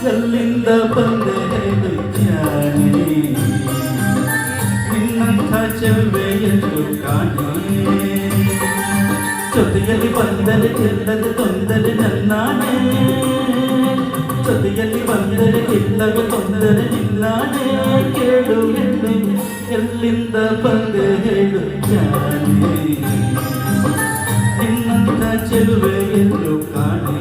ಎಲ್ಲಿಂದ ಬಂದೆ ಹೇಳು ಜಾಣೆ ನಿನ್ನಂಥ ಚೆಲುವೆಯನ್ನು ಕಾಣೆ ಜೊತೆಯಲ್ಲಿ ಬಂದರೆ ಇಲ್ಲದ ತೊಂದರೆ ನನ್ನಾಣೆ ಜೊತೆಯಲ್ಲಿ ಬಂದರೆ ಇಲ್ಲದ ತೊಂದರೆ ನಿನ್ನಾಣೆ ಕೇಳು ಹೆಣ್ಣೆ ಎಲ್ಲಿಂದ ಬಂದೆ ಹೇಳು ಜಾಣೆ ನಿನ್ನಂಥ ಚೆಲುವೆಯನ್ನು ಕಾಣೆ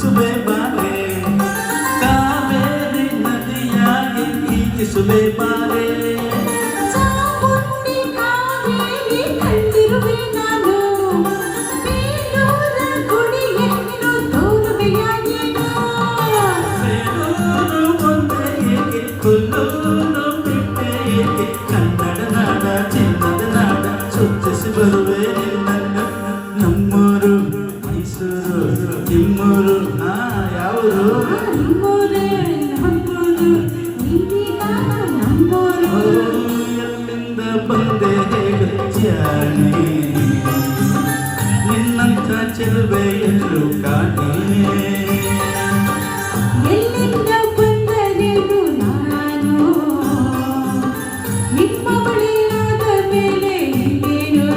ಸುಬೆ ಬಾರೆ ಕಾವೇರಿ ನದಿಯಾಗಿ ಈಜಿಸುವೆ ಬಾರೆ ಚಾಮುಂಡಿ ಕಾವೇರಿ ಕಂಡಿರುವೆ ನಾನು ಬೇಲೂರ ಗುಡಿಯನ್ನು ತೋರುವೆಯಾಗೇನು ಬೇಲೂರು ಒಂದೇ ಏಕೆ ಕೊಲ್ಲೂರು ಬಿಟ್ಟೆ ಏಕೆ ಕನ್ನಡ ನಾಡ ಚಿನ್ನದ ನಾಡ ಸೂಚಿಸಿ ಬರುವೆ ನಿನ್ನನ್ನು ನಮ್ಮೂರು ಮೈಸೂರು ನಿಮ್ಮೂರು ಯಾವುದು ಎಲ್ಲಿಂದ ಬಂದೆ ಹೇಳು ಜಾಣೆ ನಿನ್ನಂಥ ಚೆಲುವೆಯನ್ನು ಕಾಣೆ ಎಲ್ಲಿಂದ ಬಂದರೇನು ನಾನು ನಿಮ್ಮ ಬಳಿಯಾದ ಮೇಲೆ ಇನ್ನೇನು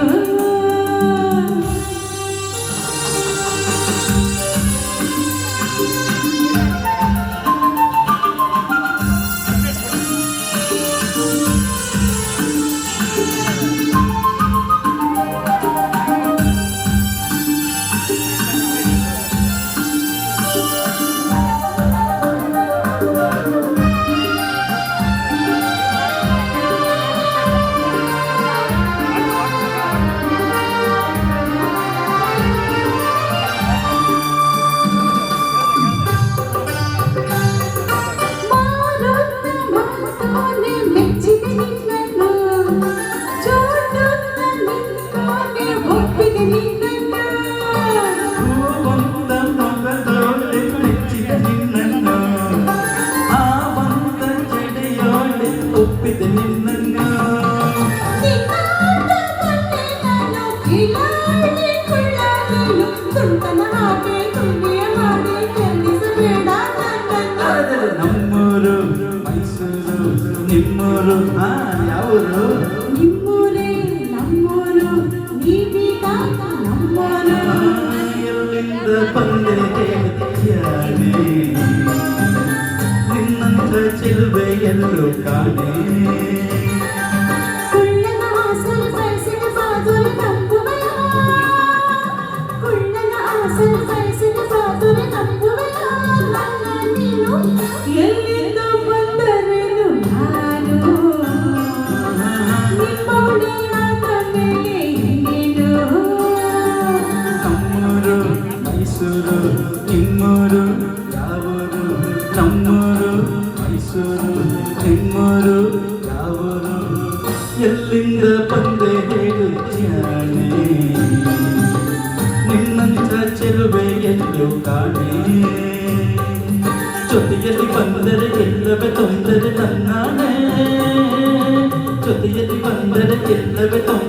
ಒಪ್ಪಿದೆ ನಿನ್ನನ್ನು ನಮ್ಮೂರು ಮೈಸೂರು ನಿಮ್ಮೂರು ಯಾವರು ನಿಮ್ಮೂರೇ ನಮ್ಮೂರು ನೀವೀಗ ನಮ್ಮೂರು ಎಲ್ಲಿಂದ ಬಂದೆ ಜಾಣೆ ನಿನ್ನಂಥ ಚೆಲುವೆಯನ್ನು ಕಾಣೆ ಕುಳ್ಳನ ಆಸಲು ಬಯಸಿದ ಸಾಧುರ ನಂಬುವೆಯ ಕುಳ್ಳನ ಆಸಲು ಬಯಸಿದ ಸಾಧುರ ನಂಬುವೆಯ ನನ್ನ ನೀನು ಎಲ್ಲಿಂದ ಬಂದರೇನು ನಾನು ನಿಮ್ಮ ಒಡೆಯಾದ ಮೇಲೆ ಇನ್ನೇನು ನಮ್ಮೂರು ಮೈಸೂರು ನಿಮ್ಮೂರು ಯಾವರು ನಮ್ಮೂರು ಮೈಸೂರು ನಿಮ್ಮೂರು ಯಾವರು ಎಲ್ಲಿಂದ ಬಂದೆ ಹೇಳು ಜಾಣೆ ನಿನ್ನಂಥ ಚೆಲುವೆಯನ್ನು ಕಾಣೆ ಜೊತೆಯಲ್ಲಿ ಬಂದರೆ ಎಲ್ಲವೇ ತೊಂದರೆ ನನ್ನಾಣೆ ಜೊತೆಯಲ್ಲಿ ಬಂದರೆ ಎಲ್ಲವೇ ತೊಂದರೆ